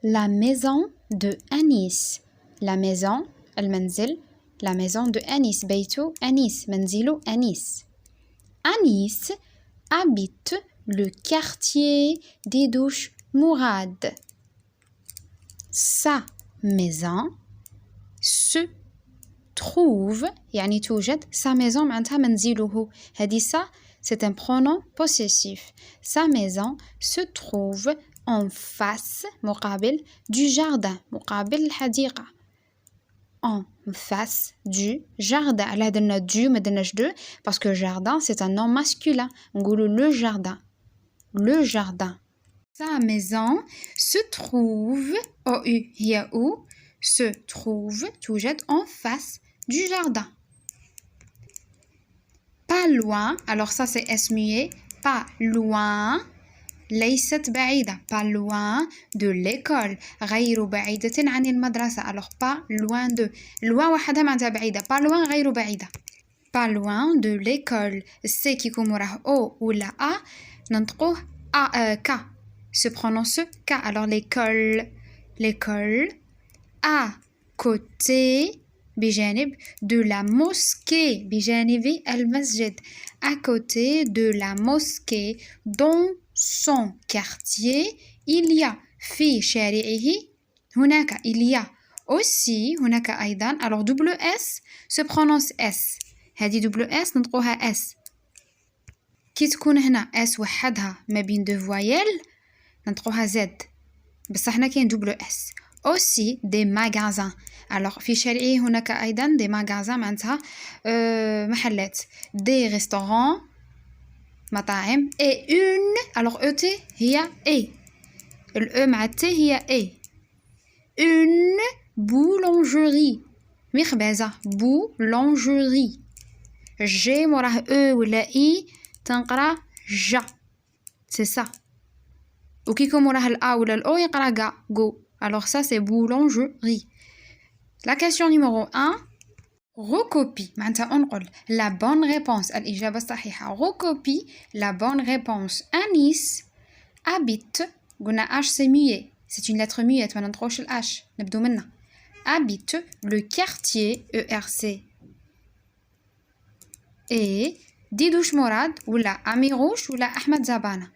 La maison de Anis. La maison, المنزل. La maison de Anis. بيت أنيس. منزل أنيس. Anis habite le quartier des douches Mourad. Sa maison se trouve يعني توجد sa maison معناتها منزله هذه ça c'est un pronom possessif. Sa maison se trouve en face مقابل du jardin مقابل الحديقة en face du jardin. على درنا du ما درناش de parce que jardin c'est un nom masculin. نقولوا le jardin. Le jardin. Sa maison se trouve هي où se trouve توجد en face du jardin. Pas loin, alors ça c'est S muet, pas loin, ليست بعيدة, pas loin de l'école, غير بعيدة عن المدرسة, alors pas loin de, loin وحدها معناتها بعيدة, pas loin غير بعيدة, pas loin de l'école, C qui يكون وراه O ou la A, ننطقوه K, se prononce K, alors l'école, à côté بجانب de la mosquée بجانب المسجد à côté de la mosquée dans son quartier il y a في شارعه هناك il y a aussi هناك أيضا alors double S se prononce S هذه double S نطقوها S كي تكون هنا S وحدها ما بين دو فوايل نطقوها Z بصح هنا كاين double S aussi des magasins. Alors في شارعه هناك أيضا des magasins معناتها محلات des restaurants مطاعم et une alors ET هي A الأ مع الت هي A une boulangerie مخبزة boulangerie G morاه E ولا I تنقرا ج c'est ça وكي يكون morاه الأ ولا الأو يقرا غا go alors ça c'est boulangerie. La question numéro 1 recopie معناتها انقل la bonne réponse الإجابة الصحيحة recopie la bonne réponse Anis habite قلنا H c'est muet c'est une lettre muette ما ننطقوش ال H نبدو منها habite le quartier ERC et ديدوش مراد ولا أميروش ولا أحمد زبانة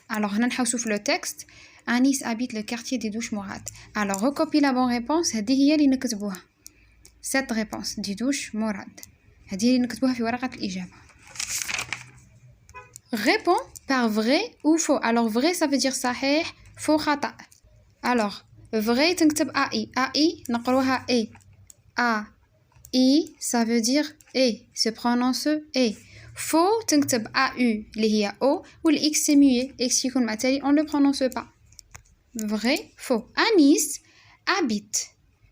alors هنا نحوسو في le texte Anis habite le quartier des douches Mourad. Alors, recopie la bonne réponse. هذه هي اللي نكتبوها. Cette réponse des douches Mourad. هذه اللي نكتبوها في ورقة الإجابة. Réponds par vrai ou faux. Alors, vrai ça veut dire صحيح, faux خطأ. Alors, vrai تنكتب AI. AI نقروها A. AI ça veut dire A. Se prononce A. Faux تنكتب AU اللي هي O والX c'est muet. X يكون مع تالي on ne le prononce pas. Vrai, faux. Anis habite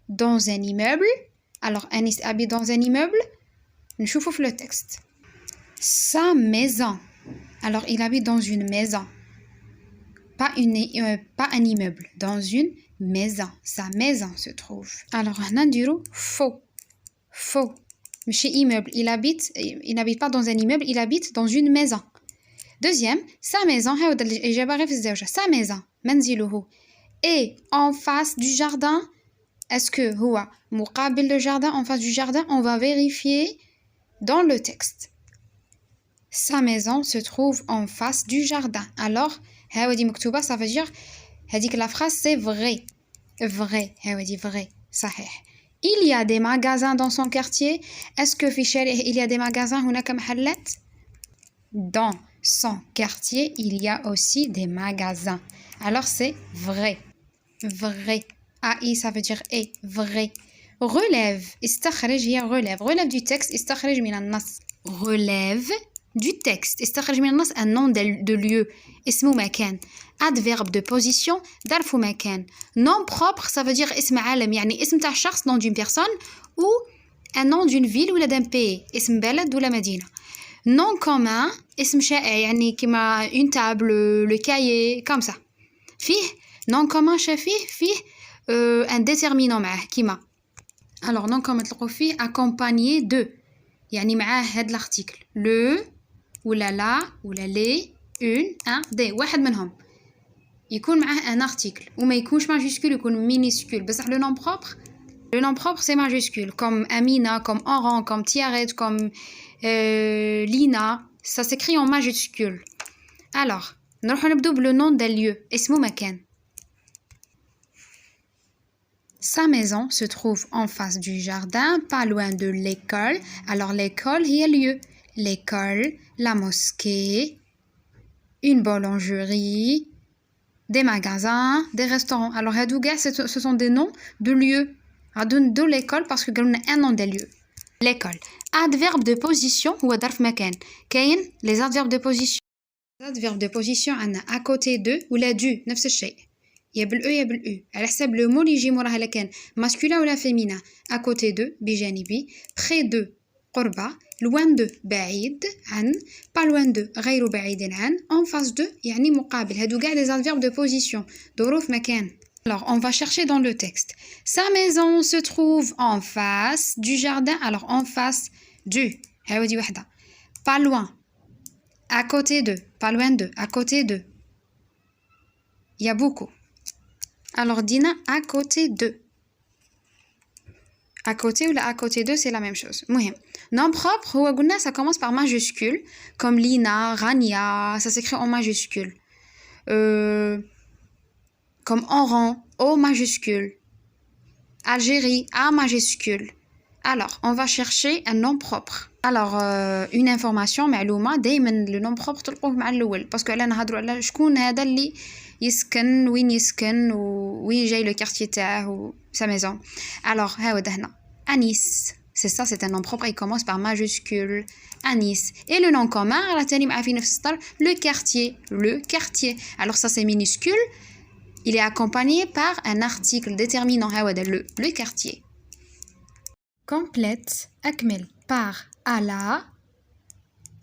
dans un immeuble. Alors, Anis habite dans un immeuble. Nous chauffons le texte. Sa maison. Alors, il habite dans une maison. Pas un immeuble. Dans une maison. Sa maison se trouve. Alors, on a dit faux. Faux. Chez immeuble, il n'habite pas dans un immeuble, il habite dans une maison. Deuxième, sa maison, sa maison, منزله, est en face du jardin. Est-ce que هو مقابل le jardin, en face du jardin? On va vérifier dans le texte. Sa maison se trouve en face du jardin. Alors, هاودي مكتوبة, ça veut dire هذيك la phrase c'est vrai. Vrai, هاودي vrai, صحيح. Il y a des magasins dans son quartier. Est-ce que في شارعه il y a des magasins هناك محلات? Dans son quartier, il y a aussi des magasins. Alors c'est vrai. Vrai. AI ça veut dire est vrai. Relève. استخرج هي relève. Relève du texte. استخرج من النص. Relève du texte. استخرج من النص un nom de lieu. اسم مكان. Adverbe de position. ظرف مكان. Nom propre ça veut dire اسم عالم يعني اسم تاع شخص nom d'une personne ou un nom d'une ville ou d'un pays. اسم بلد ولا مدينة. Nom commun اسم شائع يعني كما une table, le cahier, comme ça. فيه nom commun فيه un déterminant معاه كيما. Alors nom commun تلقوا فيه accompagné de يعني معاه هاد l'article le ولا la ولا les une un des واحد منهم يكون معاه un article وما يكونش majuscule يكون minuscule بصح le nom propre c'est majuscule comme Amina comme Oran comme Tiaret comme Lina ça s'écrit en majuscule. Alors نروح نبدو بلو nom d'un lieu اسمه مكان. Sa maison se trouve en face du jardin, pas loin de l'école. Alors l'école, il y a lieu. L'école, la mosquée, une boulangerie, des magasins, des restaurants. Alors ce sont des noms de lieux. De l'école parce que on a un nom des lieux. L'école. Adverbe de position ou ظرف مكان. كاين les adverbes de position. Les adverbes de position عندنا à côté de ولا du نفس الشيء. يا بالأو يا بالأو على حسب لو مو اللي يجي موراها إلا كان ماسكولا ولا فيمينا. à côté de بجانبي près de قربة loin de بعيد عن pas loin de غير بعيد عن en face de يعني مقابل. هادو كاع des adverbes de position ظروف مكان. Alors on va chercher dans le texte. Sa maison se trouve en face du jardin. Alors en face du هاودي وحدة pas loin à côté de pas loin de à côté de il y a beaucoup. Alors, Dina, à côté de. À côté ou là, à côté de, c'est la même chose. Mouhim. Nom propre, ça commence par majuscule, comme Lina, Rania, ça s'écrit en majuscule. Comme Oran, O majuscule. Algérie, A majuscule. Alors, on va chercher un nom propre. Alors, une information, معلومة دايما le nom propre تلقوه مع الأول parce que là نهضروا على شكون هذا اللي يسكن وين يسكن وين جاي le quartier تاعه و sa maison. Alors, هاودا هنا Anis. C'est ça, c'est un nom propre, il commence par majuscule. Anis. Et le nom commun, راه تاني معاه في نفس السطر le quartier. Alors ça c'est minuscule. Il est accompagné par un article déterminant هاودا le quartier. Complète أكمل par à la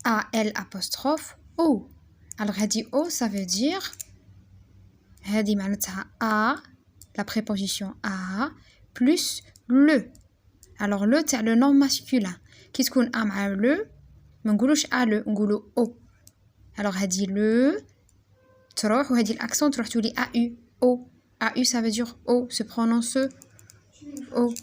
A-L apostrophe O. Alors هادي O ça veut dire هادي معناتها A la préposition A plus le. Alors le تاع le nom masculin كي تكون A مع le ما نقولوش A le نقولو O. Alors هادي le تروح وهادي l'accent تروح تولي AU O. AU ça veut dire O se prononce O.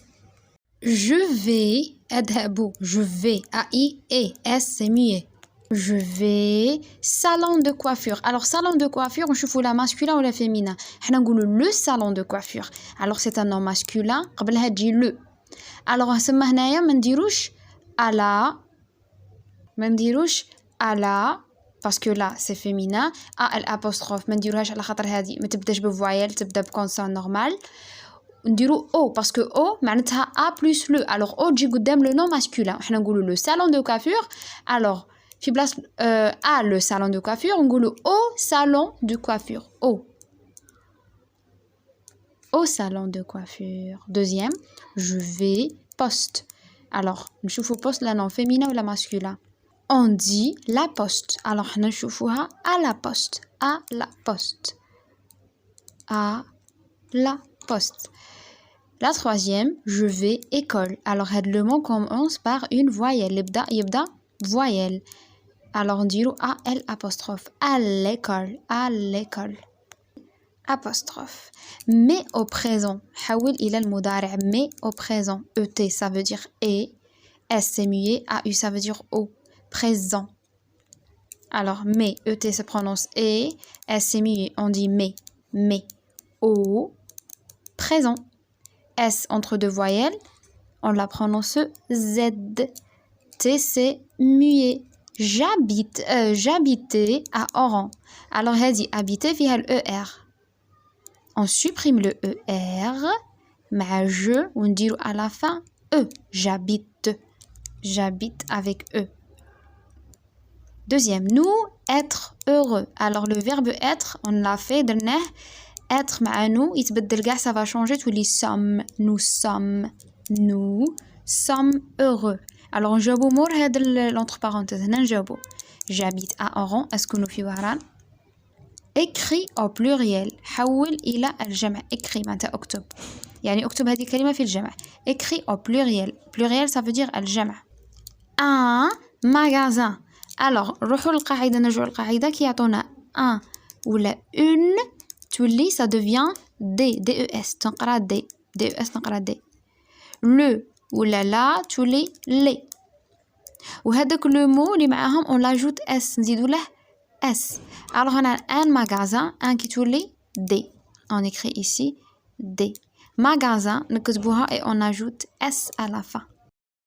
Je vais أذهب je vais A-I-E-S c'est muet. Je vais salon de coiffure. Alors salon de coiffure نشوفوا la masculin ou la féminin. حنا نقولوا le salon de coiffure. Alors c'est un nom masculin قبلها تجي le. Alors سما هنايا ما نديروش à la parce que là c'est féminin. A L apostrophe ما نديروهاش على خاطر هذه ما تبداش بفوايل تبدا بكونسون نورمال. نديرو O parce que O معناتها A plus le. Alors O تجي قدام le nom masculin. احنا نقولوا le salon de coiffure. Alors في بلاص A le salon de coiffure نقولوا au salon de coiffure. Au salon de coiffure. Deuxième, je vais poste. Alors نشوفوا poste là non féminin ou la masculin. On dit la poste. Alors حنا نشوفوها à la poste. À la poste. À la poste. La troisième, je vais école. Alors le mot commence par une voyelle. يبدأ voyelle. Alors on dit A L apostrophe à l'école apostrophe. Mais au présent حول إلى المضارع mais au présent ET ça veut dire et S c'est muet AU ça veut dire au présent. Alors mais ET se prononce et S c'est muet on dit mais au présent. S entre deux voyelles on la prononce Z. T c'est muet. J'habitais à Oran. Alors هذه habiter فيها le ER. On supprime le ER مع je ونديرو à la fin E. J'habite avec E. Deuxième, nous être heureux. Alors le verbe être on l'a fait درناه être مع nous يتبدل كاع ça va changer تولي nous sommes heureux. Alors نجاوبو مور هاد l'entre parenthèses هنا نجاوبو j'habite à Oran أسكن في وهران. écrit au pluriel حول إلى الجمع. écrit معناتها اكتب يعني اكتب هذه الكلمة في الجمع. écrit au pluriel ça veut dire الجمع. un magasin. alors نروحو للقاعدة نرجعو للقاعدة كي يعطونا un ولا une تولي ça devient DES تنقرا DES نقرا D. Le ولا لا تولي لي. وهذاك لو مو اللي معاهم on l'ajoute S نزيدو له S. Alors on a un magasin, un qui تولي D. On écrit ici D. Magasin نكتبوها et on ajoute S à la fin.